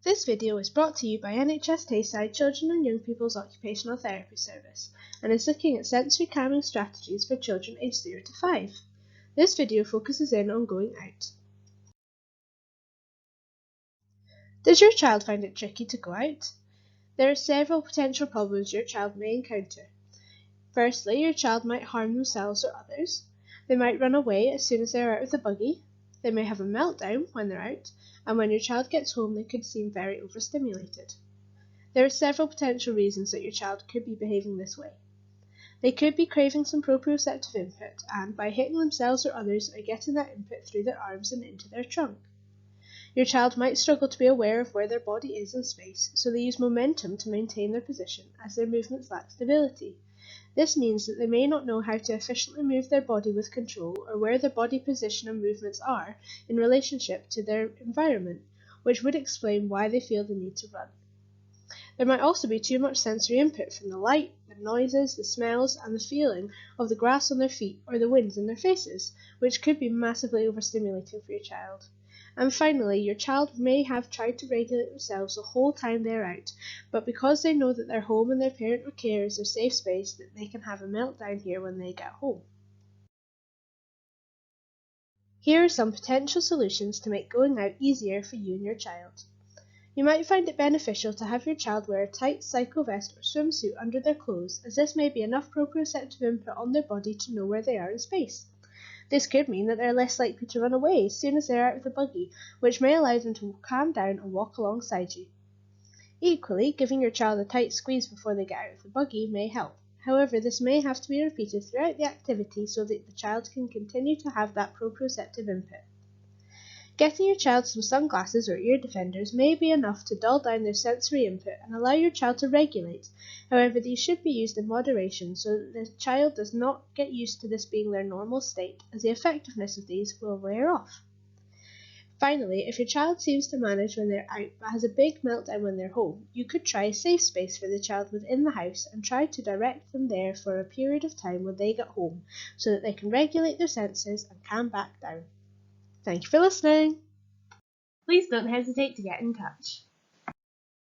This video is brought to you by NHS Tayside Children and Young People's Occupational Therapy Service and is looking at sensory calming strategies for children aged 0 to 5. This video focuses in on going out. Does your child find it tricky to go out? There are several potential problems your child may encounter. Firstly, your child might harm themselves or others. They might run away as soon as they are out of the buggy. They may have a meltdown when they're out, and when your child gets home they could seem very overstimulated. There are several potential reasons that your child could be behaving this way. They could be craving some proprioceptive input and, by hitting themselves or others, are getting that input through their arms and into their trunk. Your child might struggle to be aware of where their body is in space, so they use momentum to maintain their position as their movements lack stability. This means that they may not know how to efficiently move their body with control or where their body position and movements are in relationship to their environment, which would explain why they feel the need to run. There might also be too much sensory input from the light, the noises, the smells, and the feeling of the grass on their feet or the winds in their faces, which could be massively overstimulating for your child. And finally, your child may have tried to regulate themselves the whole time they're out, but because they know that their home and their parent or care is their safe space, that they can have a meltdown here when they get home. Here are some potential solutions to make going out easier for you and your child. You might find it beneficial to have your child wear a tight cycle vest or swimsuit under their clothes, as this may be enough proprioceptive input on their body to know where they are in space. This could mean that they're less likely to run away as soon as they're out of the buggy, which may allow them to calm down and walk alongside you. Equally, giving your child a tight squeeze before they get out of the buggy may help. However, this may have to be repeated throughout the activity so that the child can continue to have that proprioceptive input. Getting your child some sunglasses or ear defenders may be enough to dull down their sensory input and allow your child to regulate. However, these should be used in moderation so that the child does not get used to this being their normal state, as the effectiveness of these will wear off. Finally, if your child seems to manage when they're out but has a big meltdown when they're home, you could try a safe space for the child within the house and try to direct them there for a period of time when they get home so that they can regulate their senses and calm back down. Thank you for listening. Please don't hesitate to get in touch.